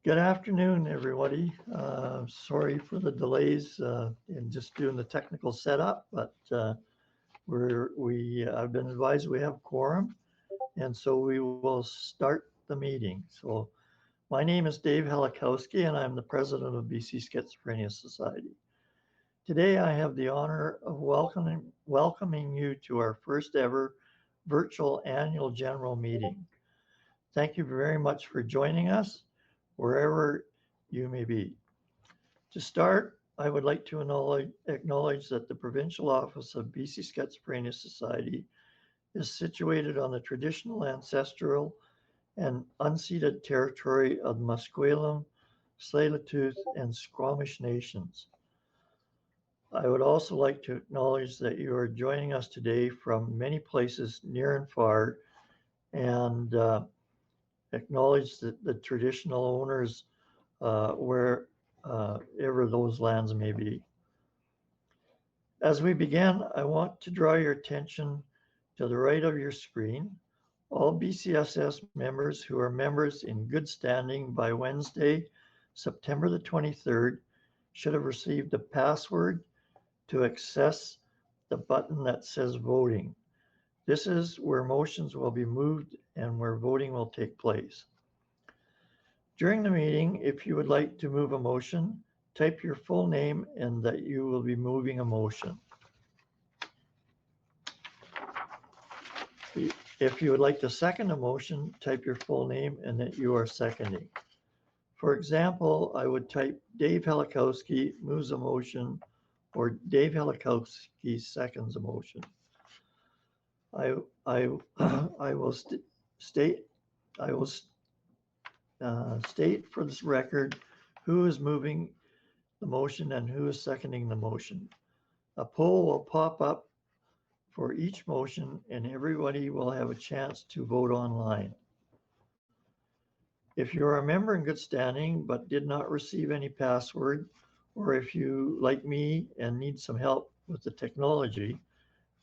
Good afternoon, everybody. Sorry for the delays in just doing the technical setup, but I've been advised we have quorum, and so we will start the meeting. So my name is Dave Helikowski, and I'm the president of BC Schizophrenia Society. Today, I have the honor of welcoming you to our first ever virtual annual general meeting. Thank you very much for joining us, wherever you may be. To start, I would like to acknowledge that the provincial office of BC Schizophrenia Society is situated on the traditional, ancestral, and unceded territory of the Musqueam, Tsleil-Waututh, and Squamish nations. I would also like to acknowledge that you are joining us today from many places near and far, and acknowledge the traditional owners wherever those lands may be. As we begin, I want to draw your attention to the right of your screen. All BCSS members who are members in good standing by Wednesday, September the 23rd, should have received a password to access the button that says voting. This is where motions will be moved and where voting will take place. During the meeting, if you would like to move a motion, type your full name and that you will be moving a motion. If you would like to second a motion, type your full name and that you are seconding. For example, I would type Dave Helikowski moves a motion or Dave Helikowski seconds a motion. I will state for this record who is moving the motion and who is seconding the motion. A poll will pop up for each motion and everybody will have a chance to vote online. If you are a member in good standing but did not receive any password, or if you, like me, and need some help with the technology,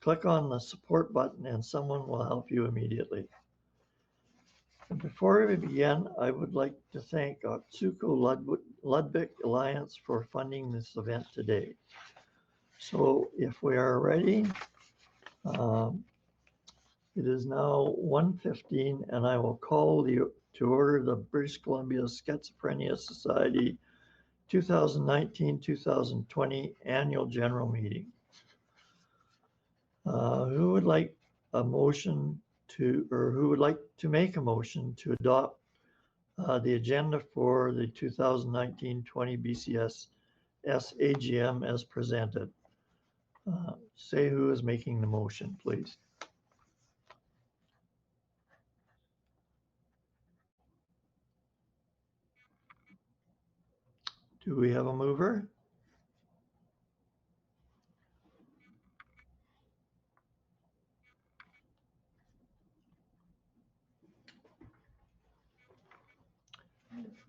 click on the support button and someone will help you immediately. And before we begin, I would like to thank Otsuka Ludwig Alliance for funding this event today. So if we are ready, it is now 1:15 and I will call to order the British Columbia Schizophrenia Society 2019-2020 Annual General Meeting. Who would like a motion to, or who would like to make a motion to adopt the agenda for the 2019-20 BCSS AGM as presented? Say who is making the motion, please. Do we have a mover?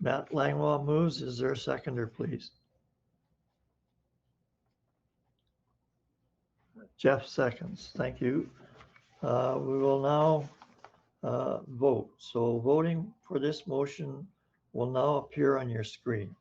Matt Langwell moves. Is there a seconder, please? Jeff seconds. Thank you. We will now vote. So voting for this motion will now appear on your screen.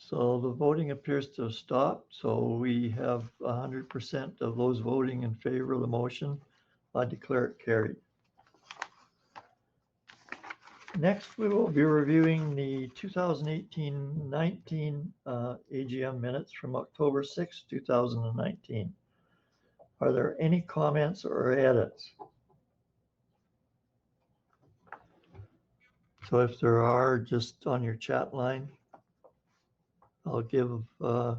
So the voting appears to have stopped. So we have 100% of those voting in favor of the motion. I declare it carried. Next, we will be reviewing the 2018-19 AGM minutes from October 6, 2019. Are there any comments or edits? So if there are, just on your chat line, I'll give a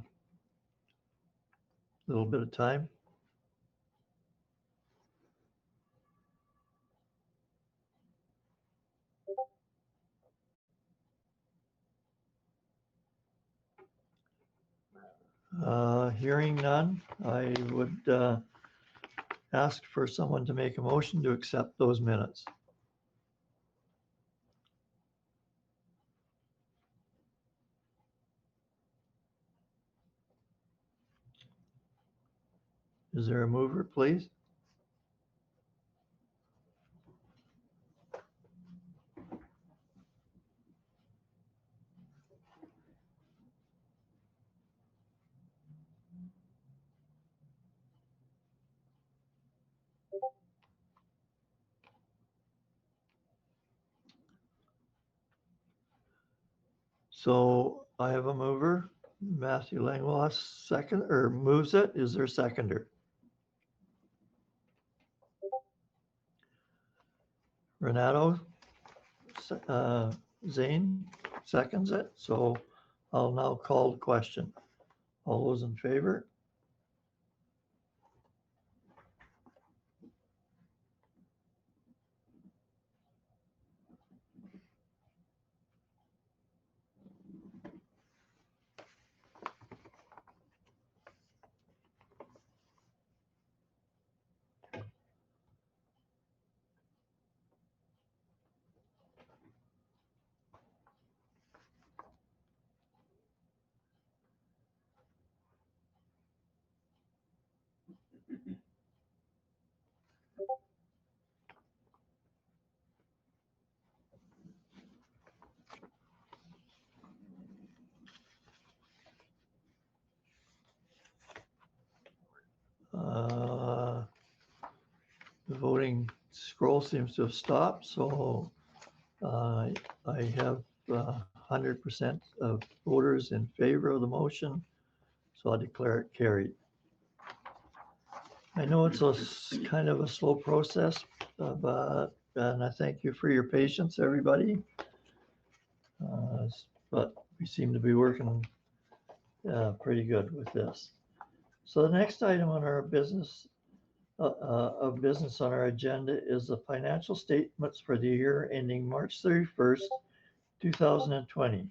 little bit of time. Hearing none, I would ask for someone to make a motion to accept those minutes. Is there a mover, please? So I have a mover, Matthew Langlois, second, or moves it. Is there a seconder? Renato Zane seconds it. So I'll now call the question. All those in favor? The voting scroll seems to have stopped, so I have 100% of voters in favor of the motion, so I declare it carried. I know it's a kind of a slow process, and I thank you for your patience, everybody. But we seem to be working pretty good with this. So the next item on our business on our agenda is the financial statements for the year ending March 31st, 2020.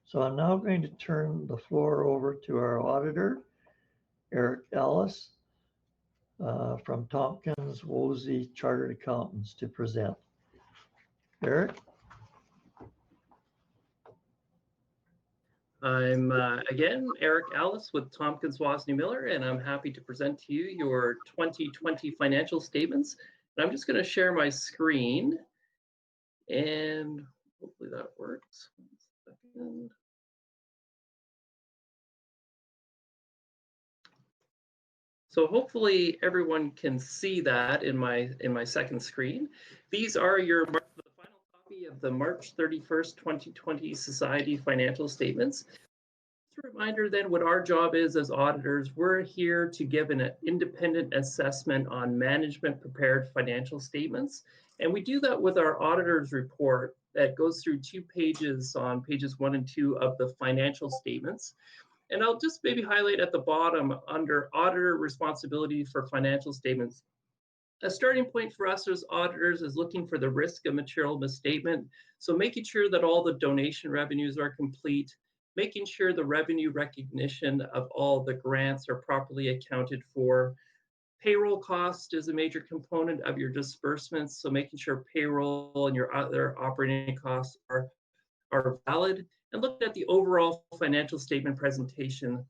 So I'm now going to turn the floor over to our auditor, Eric Ellis, from Tompkins Woolsey Chartered Accountants to present. Eric? I'm again Eric Ellis with Tompkins Woolsey Miller, and I'm happy to present to you your 2020 financial statements. And I'm just going to share my screen, and hopefully that works. 1 second. So hopefully everyone can see that in my second screen. These are the final copy of the March 31st, 2020 Society financial statements. Just a reminder then what our job is as auditors, we're here to give an independent assessment on management prepared financial statements. And we do that with our auditor's report that goes through 2 pages on pages 1 and 2 of the financial statements. And I'll just maybe highlight at the bottom under auditor responsibility for financial statements. A starting point for us as auditors is looking for the risk of material misstatement. So making sure that all the donation revenues are complete, making sure the revenue recognition of all the grants are properly accounted for. Payroll cost is a major component of your disbursements. So making sure payroll and your other operating costs are valid, and looking at the overall financial statement presentation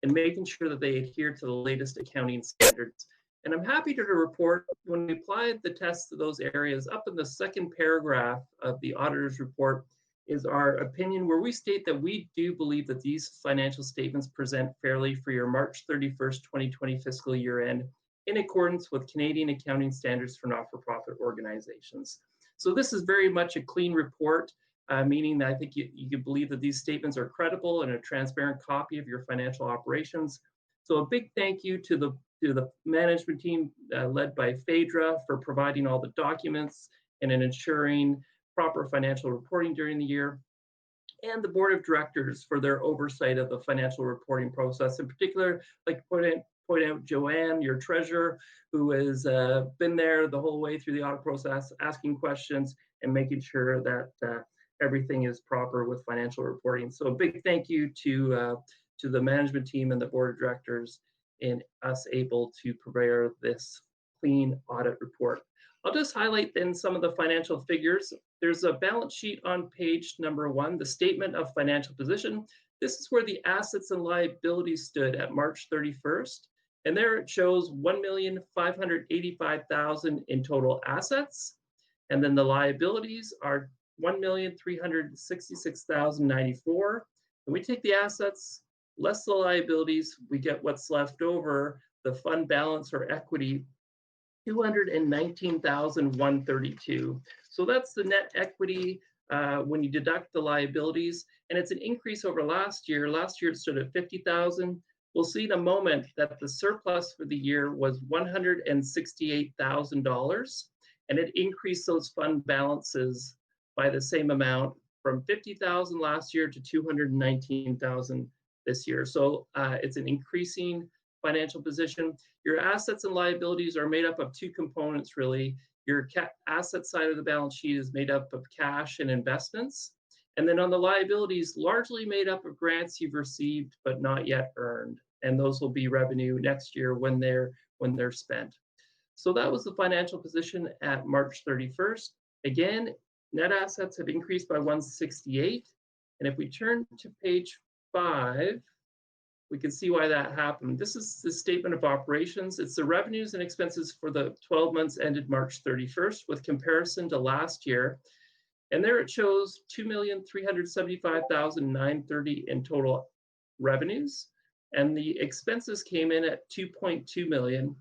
and making sure that they adhere to the latest accounting standards. And I'm happy to report when we applied the test to those areas, up in the second paragraph of the auditor's report is our opinion, where we state that we do believe that these financial statements present fairly for your March 31st, 2020 fiscal year end in accordance with Canadian accounting standards for not-for-profit organizations. So this is very much a clean report. Meaning that I think you can believe that these statements are credible and a transparent copy of your financial operations. So a big thank you to the management team led by Phaedra for providing all the documents and in ensuring proper financial reporting during the year, and the board of directors for their oversight of the financial reporting process. In particular, I'd like to point out Joanne, your treasurer, who has been there the whole way through the audit process, asking questions and making sure that everything is proper with financial reporting. So a big thank you to the management team and the board of directors in us able to prepare this clean audit report. I'll just highlight then some of the financial figures. There's a balance sheet on page number 1, the statement of financial position. This is where the assets and liabilities stood at March 31st. And there it shows 1,585,000 in total assets. And then the liabilities are 1,366,094. And we take the assets less the liabilities, we get what's left over, the fund balance or equity, 219,132. So that's the net equity when you deduct the liabilities, and it's an increase over last year. Last year it stood at 50,000. We'll see in a moment that the surplus for the year was $168,000, and it increased those fund balances by the same amount from 50,000 last year to 219,000 this year. So it's an increasing financial position. Your assets and liabilities are made up of two components, really. Your asset side of the balance sheet is made up of cash and investments. And then on the liabilities, largely made up of grants you've received but not yet earned. And those will be revenue next year when they're spent. So that was the financial position at March 31st. Again, net assets have increased by 168. And if we turn to page 5, we can see why that happened. This is the statement of operations. It's the revenues and expenses for the 12 months ended March 31st with comparison to last year. And there it shows 2,375,930 in total revenues. And the expenses came in at 2.2 million.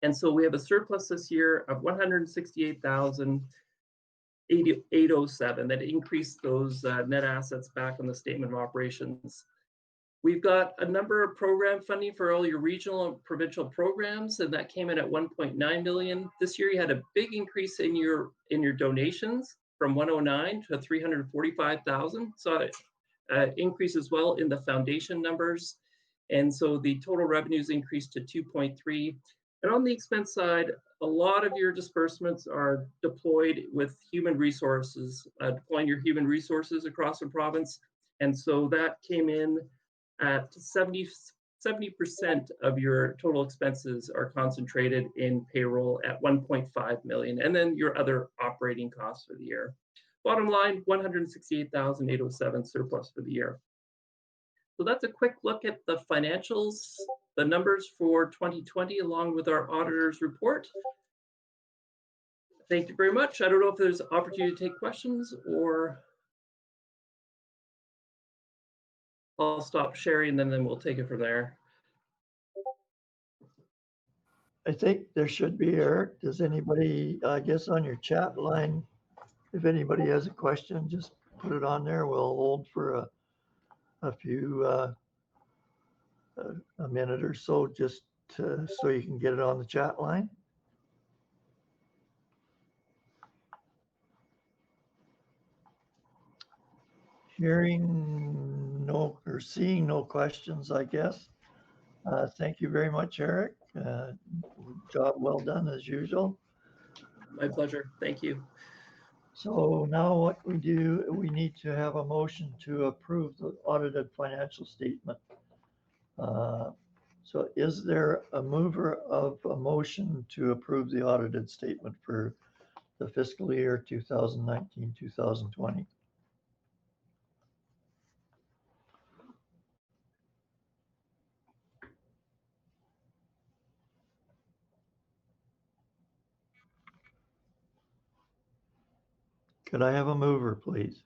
And so we have a surplus this year of 168,807 that increased those net assets back on the statement of operations. We've got a number of program funding for all your regional and provincial programs, and that came in at 1.9 million. This year you had a big increase in your donations from 109 to 345,000. So increase as well in the foundation numbers. And so the total revenues increased to 2.3. And on the expense side, a lot of your disbursements are deployed with human resources, deploying your human resources across the province. And so that came in at 70% of your total expenses are concentrated in payroll at 1.5 million, and then your other operating costs for the year. Bottom line, 168,807 surplus for the year. So that's a quick look at the financials, the numbers for 2020, along with our auditor's report. Thank you very much. I don't know if there's an opportunity to take questions, or I'll stop sharing and then we'll take it from there. I think there should be, Eric. Does anybody, I guess on your chat line, if anybody has a question, just put it on there. We'll hold for a few, a minute or so, just so you can get it on the chat line. Hearing no, or seeing no questions, I guess. Thank you very much, Eric. Job well done as usual. My pleasure. Thank you. So now what we do, we need to have a motion to approve the audited financial statement. So is there a mover of a motion to approve the audited statement for the fiscal year 2019-2020? Could I have a mover, please?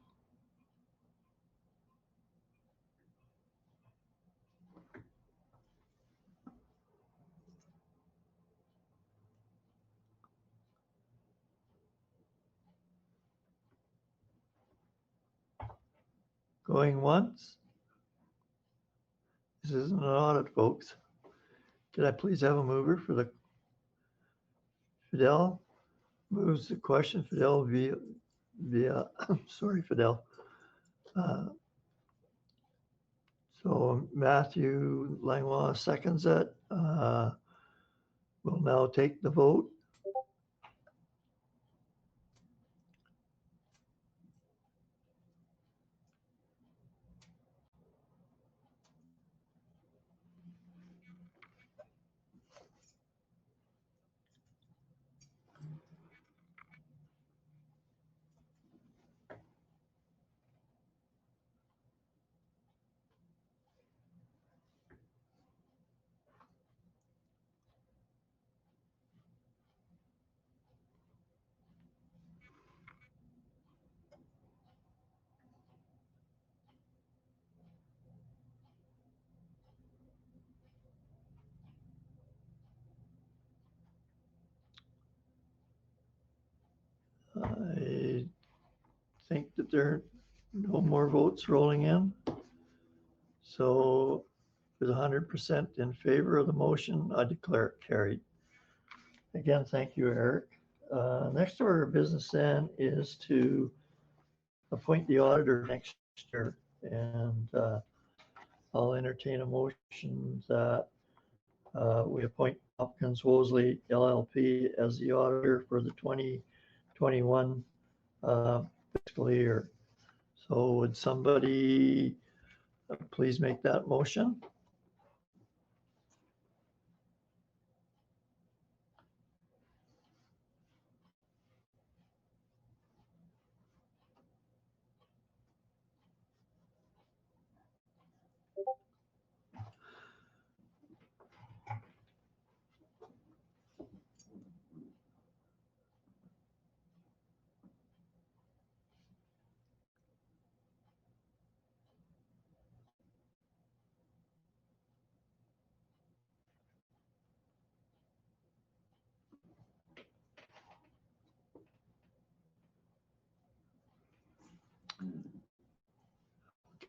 Going once? This isn't an audit, folks. Could I please have a mover for the Fidel? Moves the question. Fidel via, sorry, Fidel. Uh, So Matthew Langlois seconds it. We'll now take the vote. I think that there are no more votes rolling in. So with 100% in favor of the motion, I declare it carried. Again, thank you, Eric. Next order of business then is to appoint the auditor next year. And I'll entertain a motion that we appoint Hopkins Wosley LLP as the auditor for the 2021 fiscal year. So would somebody please make that motion?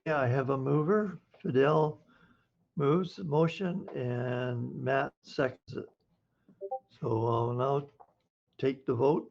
Yeah, I have a mover. Fidel moves the motion and Matt seconds it. So I'll now take the vote.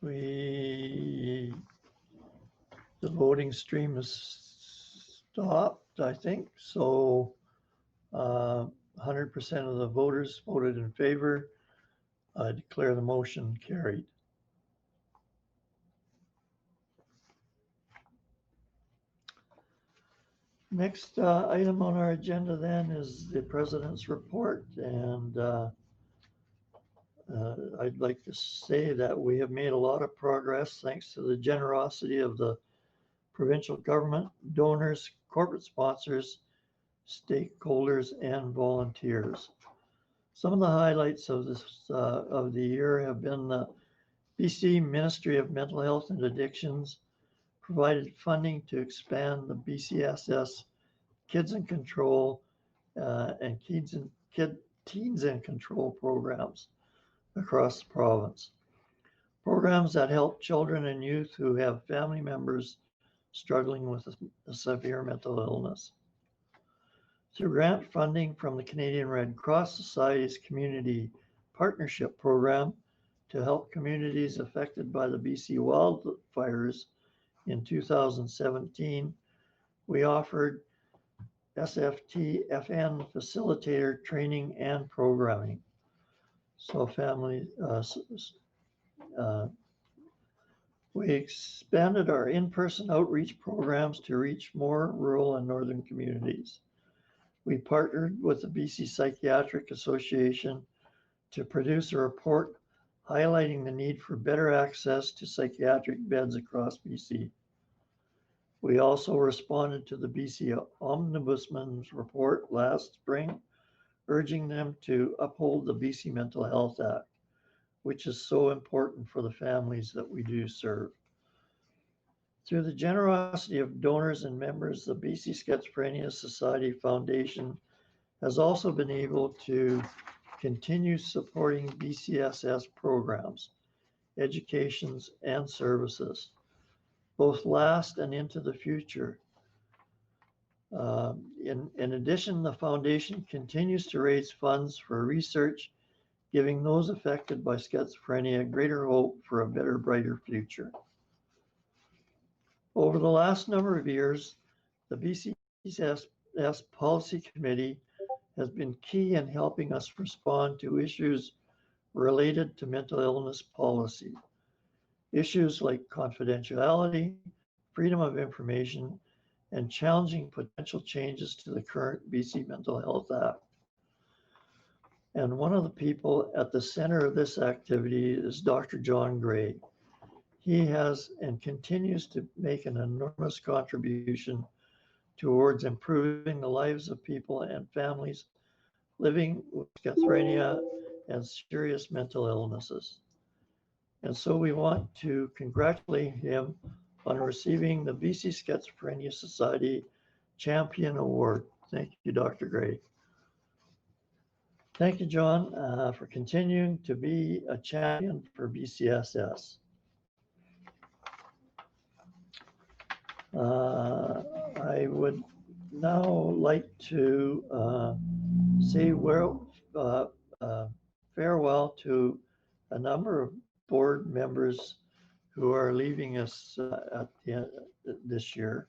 The voting stream is stopped, I think. So 100% of the voters voted in favor. I declare the motion carried. Next item on our agenda then is the president's report. And I'd like to say that we have made a lot of progress thanks to the generosity of the provincial government, donors, corporate sponsors, stakeholders, and volunteers. Some of the highlights of the year have been the BC Ministry of Mental Health and Addictions provided funding to expand the BCSS Kids in Control and Teens in Control programs across the province. Programs that help children and youth who have family members struggling with a severe mental illness. Through grant funding from the Canadian Red Cross Society's Community Partnership Program to help communities affected by the BC wildfires in 2017, we offered SFT-FN facilitator training and programming. So we expanded our in-person outreach programs to reach more rural and northern communities. We partnered with the BC Psychiatric Association to produce a report highlighting the need for better access to psychiatric beds across BC. We also responded to the BC Ombudsman's report last spring, urging them to uphold the BC Mental Health Act, which is so important for the families that we do serve. Through the generosity of donors and members, the BC Schizophrenia Society Foundation has also been able to continue supporting BCSS programs, educations, and services, both last and into the future. In addition, the foundation continues to raise funds for research, giving those affected by schizophrenia greater hope for a better, brighter future. Over the last number of years, the BCSS Policy Committee has been key in helping us respond to issues related to mental illness policy. Issues like confidentiality, freedom of information, and challenging potential changes to the current BC Mental Health Act. And one of the people at the center of this activity is Dr. John Gray. He has and continues to make an enormous contribution towards improving the lives of people and families living with schizophrenia and serious mental illnesses. And so we want to congratulate him on receiving the BC Schizophrenia Society Champion Award. Thank you, Dr. Gray. Thank you, John, for continuing to be a champion for BCSS. I would now like to say farewell to a number of board members who are leaving us at the end this year.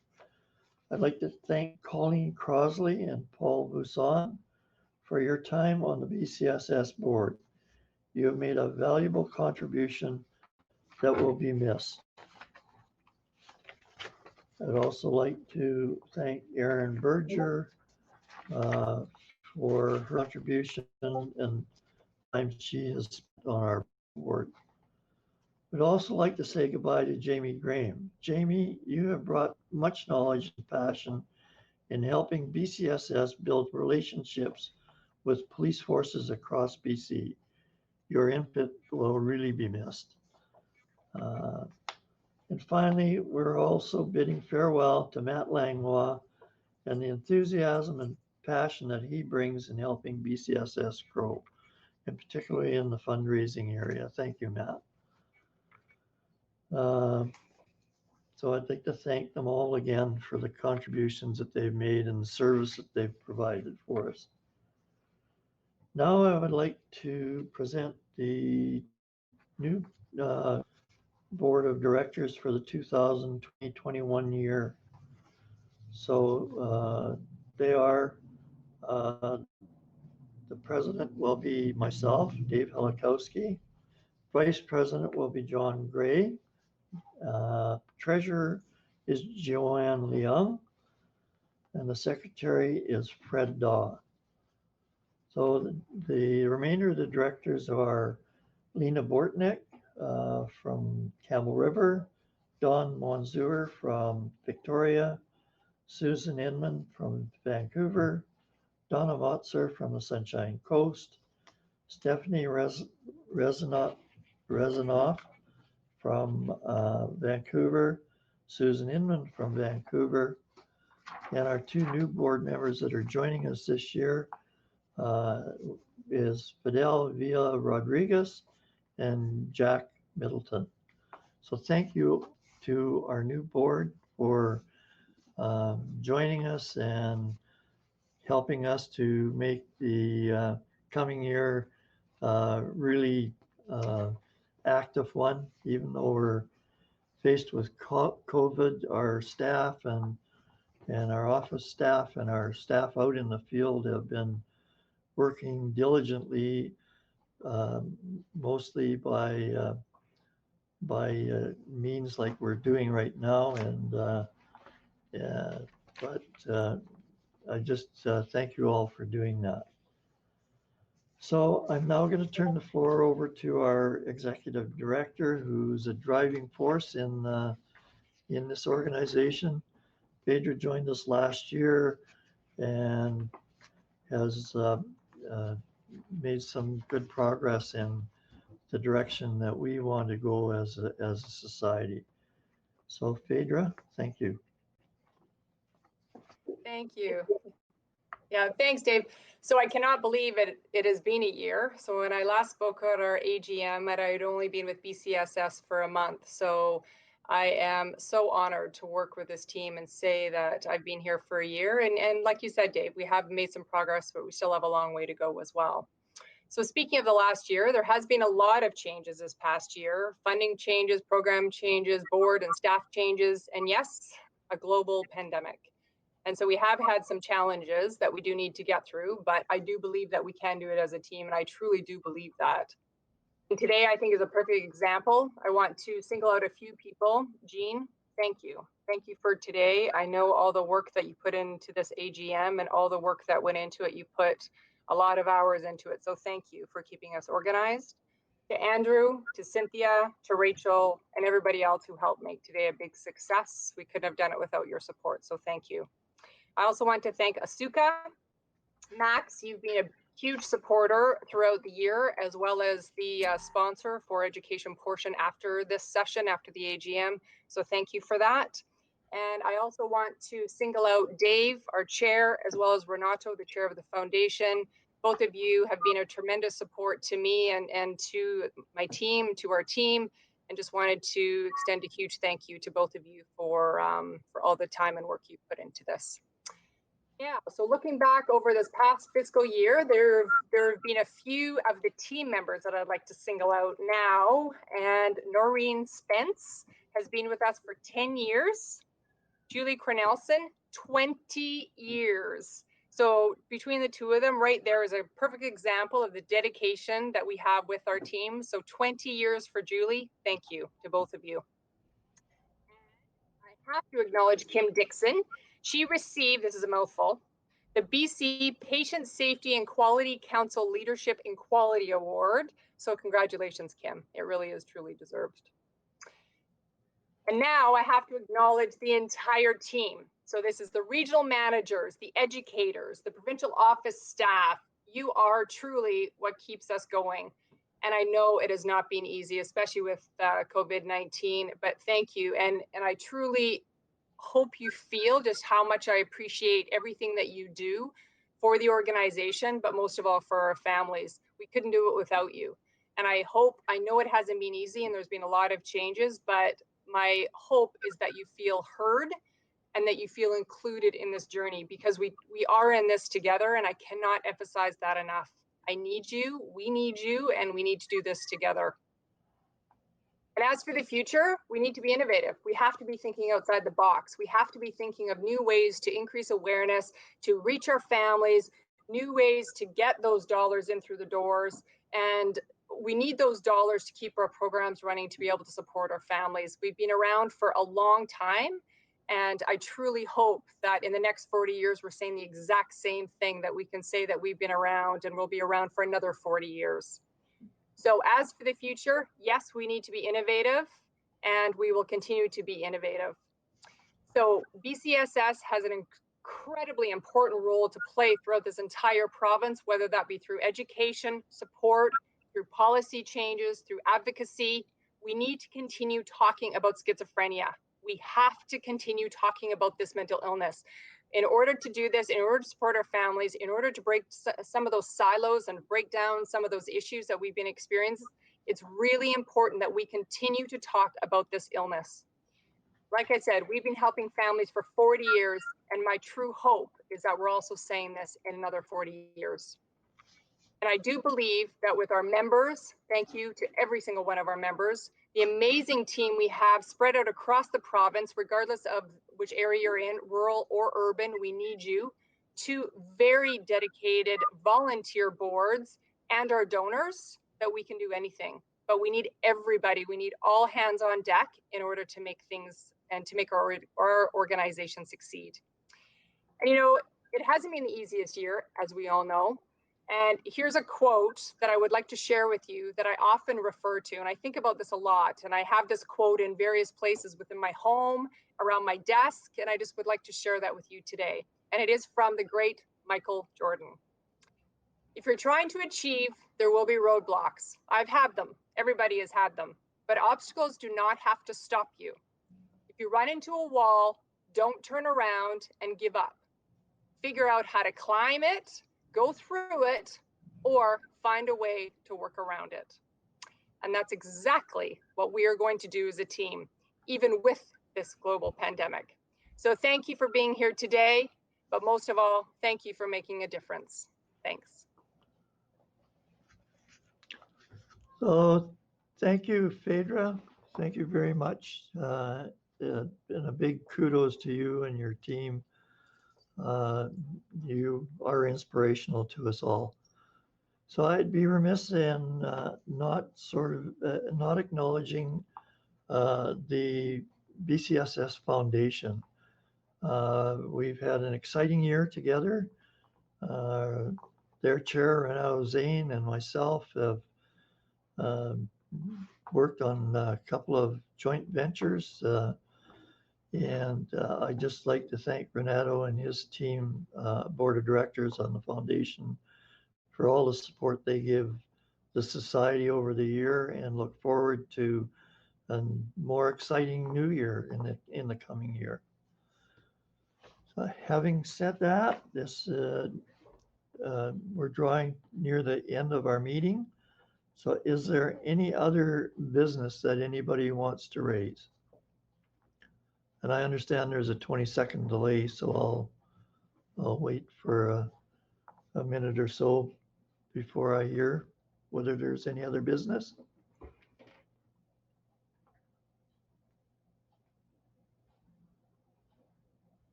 I'd like to thank Colleen Crosley and Paul Buisson for your time on the BCSS board. You have made a valuable contribution that will be missed. I'd also like to thank Erin Berger for her contribution and time she has spent on our board. I'd also like to say goodbye to Jamie Graham. Jamie, you have brought much knowledge and passion in helping BCSS build relationships with police forces across BC. Your input will really be missed. And finally, we're also bidding farewell to Matt Langlois and the enthusiasm and passion that he brings in helping BCSS grow, and particularly in the fundraising area. Thank you, Matt. So I'd like to thank them all again for the contributions that they've made and the service that they've provided for us. Now I would like to present the new board of directors for the 2020-21 year. So they are, the president will be myself, Dave Helikowski. Vice president will be John Gray. Treasurer is Joanne Leung. And the secretary is Fred Daw. So the remainder of the directors are Lena Bortnick from Campbell River, Don Monzur from Victoria, Susan Inman from Vancouver, Donna Motzer from the Sunshine Coast, Stephanie Rezanoff from Vancouver, Susan Inman from Vancouver, and our two new board members that are joining us this year is Fidel Villa Rodriguez and Jack Middleton. So thank you to our new board for joining us and helping us to make the coming year really active one. Even though we're faced with COVID, our staff and our office staff and our staff out in the field have been working diligently, mostly by means like we're doing right now. And but I just thank you all for doing that. So I'm now going to turn the floor over to our executive director, who's a driving force in this organization. Phaedra joined us last year and has made some good progress in the direction that we want to go as a society. So Phaedra, thank you. Thank you. Yeah, thanks, Dave. So I cannot believe it has been a year. So when I last spoke at our AGM, I had only been with BCSS for a month. So I am so honored to work with this team and say that I've been here for a year. And like you said, Dave, we have made some progress, but we still have a long way to go as well. So speaking of the last year, there has been a lot of changes this past year. Funding changes, program changes, board and staff changes, and yes, a global pandemic. And so we have had some challenges that we do need to get through, but I do believe that we can do it as a team, and I truly do believe that. And today, I think, is a perfect example. I want to single out a few people. Jean, thank you. Thank you for today. I know all the work that you put into this AGM and all the work that went into it. You put a lot of hours into it. So thank you for keeping us organized. To Andrew, to Cynthia, to Rachel, and everybody else who helped make today a big success. We couldn't have done it without your support. So thank you. I also want to thank Asuka. Max, you've been a huge supporter throughout the year, as well as the sponsor for education portion after this session, after the AGM. So thank you for that. And I also want to single out Dave, our chair, as well as Renato, the chair of the foundation. Both of you have been a tremendous support to me and to my team, to our team, and just wanted to extend a huge thank you to both of you for all the time and work you put into this. Yeah, so looking back over this past fiscal year, there have been a few of the team members that I'd like to single out now. And Noreen Spence has been with us for 10 years. Julie Cornelson, 20 years. So between the two of them, right there is a perfect example of the dedication that we have with our team. So 20 years for Julie. Thank you to both of you. I have to acknowledge Kim Dixon. She received, this is a mouthful, the BC Patient Safety and Quality Council Leadership and Quality Award. So congratulations, Kim. It really is truly deserved. And now I have to acknowledge the entire team. So this is the regional managers, the educators, the provincial office staff. You are truly what keeps us going. And I know it has not been easy, especially with COVID-19, but thank you. And I truly hope you feel just how much I appreciate everything that you do for the organization, but most of all for our families. We couldn't do it without you. And I know it hasn't been easy and there's been a lot of changes, but my hope is that you feel heard and that you feel included in this journey, because we are in this together, and I cannot emphasize that enough. I need you, we need you, and we need to do this together. And as for the future, we need to be innovative. We have to be thinking outside the box. We have to be thinking of new ways to increase awareness, to reach our families, new ways to get those dollars in through the doors. And we need those dollars to keep our programs running, to be able to support our families. We've been around for a long time. And I truly hope that in the next 40 years, we're saying the exact same thing, that we can say that we've been around and we'll be around for another 40 years. So as for the future, yes, we need to be innovative, and we will continue to be innovative. So BCSS has an incredibly important role to play throughout this entire province, whether that be through education, support, through policy changes, through advocacy. We need to continue talking about schizophrenia. We have to continue talking about this mental illness. In order to do this, in order to support our families, in order to break some of those silos and break down some of those issues that we've been experiencing, it's really important that we continue to talk about this illness. Like I said, we've been helping families for 40 years, and my true hope is that we're also saying this in another 40 years. And I do believe that with our members, thank you to every single one of our members, the amazing team we have spread out across the province, regardless of which area you're in, rural or urban, we need you. 2 very dedicated volunteer boards and our donors, that we can do anything. But we need everybody. We need all hands on deck in order to make things and to make our organization succeed. And you know, It hasn't been the easiest year, as we all know. And here's a quote that I would like to share with you that I often refer to. And I think about this a lot. And I have this quote in various places within my home, around my desk. And I just would like to share that with you today. And it is from the great Michael Jordan. If you're trying to achieve, there will be roadblocks. I've had them. Everybody has had them. But obstacles do not have to stop you. If you run into a wall, don't turn around and give up. Figure out how to climb it, go through it, or find a way to work around it. And that's exactly what we are going to do as a team, even with this global pandemic. So thank you for being here today, but most of all, thank you for making a difference. Thanks. So thank you, Phaedra. Thank you very much. And a big kudos to you and your team. You are inspirational to us all. So I'd be remiss in not acknowledging the BCSS Foundation. We've had an exciting year together. Their chair, Renato Zane, and myself have worked on a couple of joint ventures. And I'd just like to thank Renato and his team, board of directors on the foundation, for all the support they give the society over the year, and look forward to a more exciting new year in the coming year. So having said that, we're drawing near the end of our meeting. So is there any other business that anybody wants to raise? And I understand there's a 20-second delay, so I'll wait for a minute or so before I hear whether there's any other business.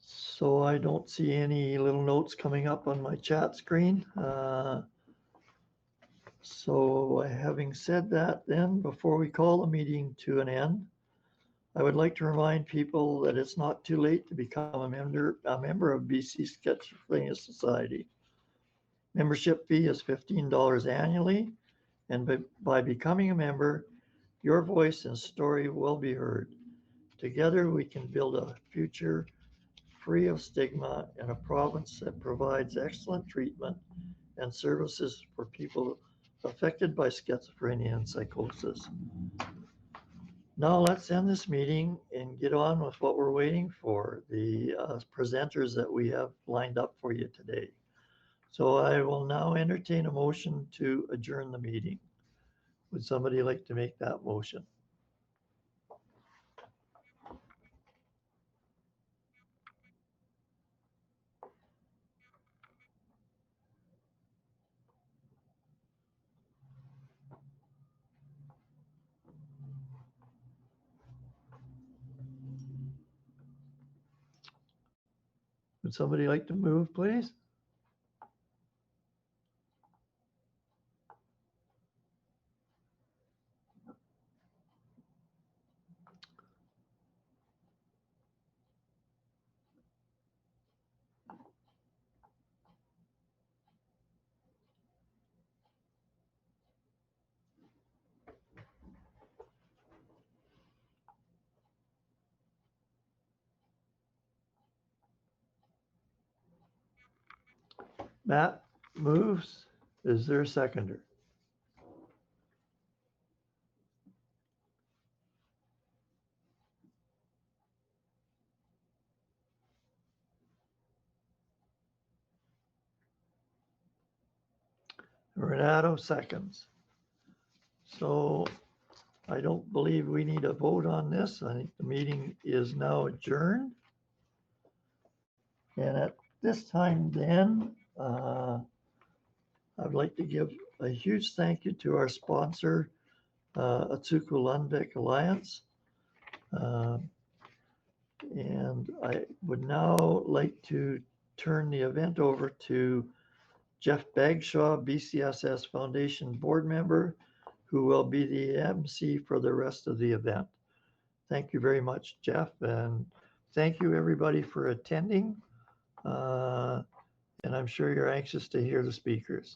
So I don't see any little notes coming up on my chat screen. So having said that, then before we call the meeting to an end, I would like to remind people that it's not too late to become a member of BC Schizophrenia Society. Membership fee is $15 annually, and by becoming a member, your voice and story will be heard. Together, we can build a future free of stigma in a province that provides excellent treatment and services for people affected by schizophrenia and psychosis. Now let's end this meeting and get on with what we're waiting for, the presenters that we have lined up for you today. So I will now entertain a motion to adjourn the meeting. Would somebody like to make that motion? Would somebody like to move, please? Matt moves. Is there a seconder? Renato seconds. So I don't believe we need a vote on this. I think the meeting is now adjourned. And at this time then, I'd like to give a huge thank you to our sponsor, Atsuku Lundvik Alliance. And I would now like to turn the event over to Jeff Bagshaw, BCSS Foundation board member, who will be the MC for the rest of the event. Thank you very much, Jeff, and thank you everybody for attending. And I'm sure you're anxious to hear the speakers.